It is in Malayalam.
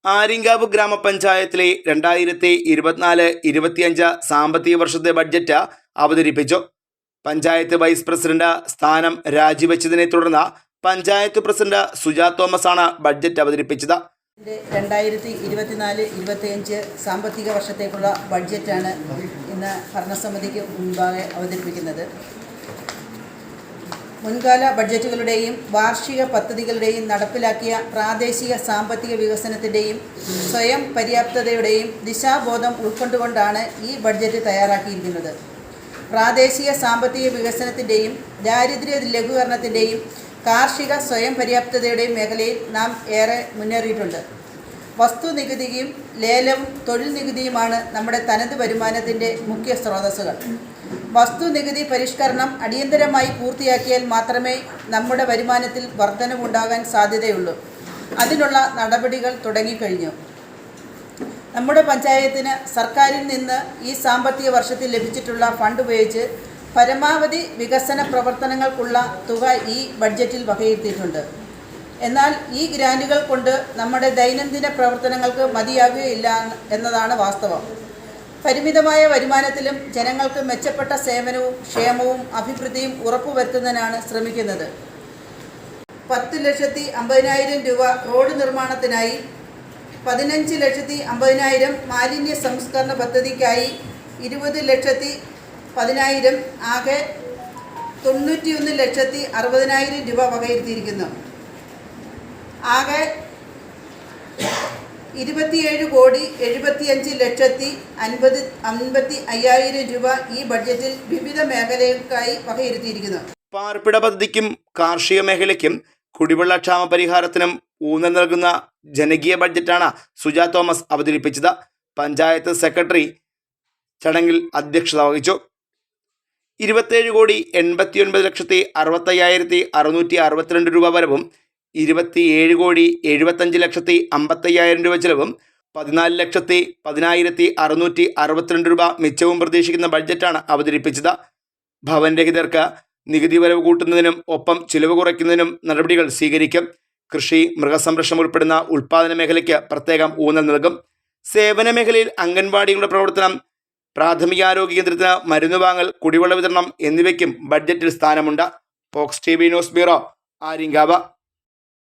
ആര്യങ്കാവ് ഗ്രാമപഞ്ചായത്തിലെ 2024-25 സാമ്പത്തിക വർഷത്തെ ബഡ്ജറ്റ് അവതരിപ്പിച്ചു. പഞ്ചായത്ത് വൈസ് പ്രസിഡന്റ് സ്ഥാനം രാജിവെച്ചതിനെ തുടർന്ന് പഞ്ചായത്ത് പ്രസിഡന്റ് സുജാ തോമസ് ആണ് ബഡ്ജറ്റ് അവതരിപ്പിച്ചത്. 2024-25 സാമ്പത്തിക വർഷത്തേക്കുള്ള ബഡ്ജറ്റാണ് ഇന്ന് ഭരണസമിതിക്ക് മുൻപാകെ അവതരിപ്പിക്കുന്നത്. മുൻകാല ബഡ്ജറ്റുകളുടെയും വാർഷിക പദ്ധതികളുടെയും നടപ്പിലാക്കിയ പ്രാദേശിക സാമ്പത്തിക വികസനത്തിൻ്റെയും സ്വയം പര്യാപ്തതയുടെയും ദിശാബോധം ഉൾക്കൊണ്ടുകൊണ്ടാണ് ഈ ബഡ്ജറ്റ് തയ്യാറാക്കിയിരിക്കുന്നത്. പ്രാദേശിക സാമ്പത്തിക വികസനത്തിൻ്റെയും ദാരിദ്ര്യ ലഘൂകരണത്തിൻ്റെയും കാർഷിക സ്വയം പര്യാപ്തതയുടെയും മേഖലയിൽ നാം ഏറെ മുന്നേറിയിട്ടുണ്ട്. വസ്തുനികുതിയും ലേലവും തൊഴിൽ നികുതിയുമാണ് നമ്മുടെ തനത് വരുമാനത്തിൻ്റെ മുഖ്യ സ്രോതസ്സുകൾ. വസ്തുനികുതി പരിഷ്കരണം അടിയന്തരമായി പൂർത്തിയാക്കിയാൽ മാത്രമേ നമ്മുടെ വരുമാനത്തിൽ വർധനവുണ്ടാകാൻ സാധ്യതയുള്ളൂ. അതിനുള്ള നടപടികൾ തുടങ്ങിക്കഴിഞ്ഞു. നമ്മുടെ പഞ്ചായത്തിന് സർക്കാരിൽ നിന്ന് ഈ സാമ്പത്തിക വർഷത്തിൽ ലഭിച്ചിട്ടുള്ള ഫണ്ട് ഉപയോഗിച്ച് പരമാവധി വികസന പ്രവർത്തനങ്ങൾക്കുള്ള തുക ഈ ബഡ്ജറ്റിൽ വകയിരുത്തിയിട്ടുണ്ട്. എന്നാൽ ഈ ഗ്രാൻറ്റുകൾ കൊണ്ട് നമ്മുടെ ദൈനംദിന പ്രവർത്തനങ്ങൾക്ക് മതിയാകുകയില്ല എന്നതാണ് വാസ്തവം. പരിമിതമായ വരുമാനത്തിലും ജനങ്ങൾക്ക് മെച്ചപ്പെട്ട സേവനവും ക്ഷേമവും അഭിവൃദ്ധിയും ഉറപ്പുവരുത്തുന്നതിനാണ് ശ്രമിക്കുന്നത്. 10,50,000 രൂപ റോഡ് നിർമ്മാണത്തിനായി, 15,50,000 മാലിന്യ സംസ്കരണ പദ്ധതിക്കായി, 20,10,000 ആകെ 91,60,000 രൂപ വകയിരുത്തിയിരിക്കുന്നു. ആകെ 27,75,55,000 രൂപ ഈ ബഡ്ജറ്റിൽ വിവിധ മേഖലകൾക്കായി വകയിരുത്തിയിരിക്കുന്നു. പാർപ്പിട പദ്ധതിക്കും കാർഷിക മേഖലയ്ക്കും കുടിവെള്ളക്ഷാമ പരിഹാരത്തിനും ഊന്നൽ നൽകുന്ന ജനകീയ ബഡ്ജറ്റാണ് സുജാ തോമസ് അവതരിപ്പിച്ചത്. പഞ്ചായത്ത് സെക്രട്ടറി ചടങ്ങിൽ അധ്യക്ഷത വഹിച്ചു. 27,89,65,662 രൂപ വരവും 27,75,55,000 രൂപ ചെലവും 14,10,10,662 രൂപ മിച്ചവും പ്രതീക്ഷിക്കുന്ന ബഡ്ജറ്റാണ് അവതരിപ്പിച്ചത്. ഭവൻരഹിതർക്ക് നികുതി വരവ് കൂട്ടുന്നതിനും ഒപ്പം ചിലവ് കുറയ്ക്കുന്നതിനും നടപടികൾ സ്വീകരിക്കും. കൃഷി, മൃഗസംരക്ഷണം ഉൾപ്പെടുന്ന ഉൽപ്പാദന മേഖലയ്ക്ക് പ്രത്യേകം ഊന്നൽ നൽകും. സേവന മേഖലയിൽ അംഗൻവാടികളുടെ പ്രവർത്തനം, പ്രാഥമികാരോഗ്യ കേന്ദ്രത്തിന് മരുന്ന് വാങ്ങൽ, കുടിവെള്ള വിതരണം എന്നിവയ്ക്കും ബഡ്ജറ്റിൽ സ്ഥാനമുണ്ട്. Fox TV news bureau, Aryankavu.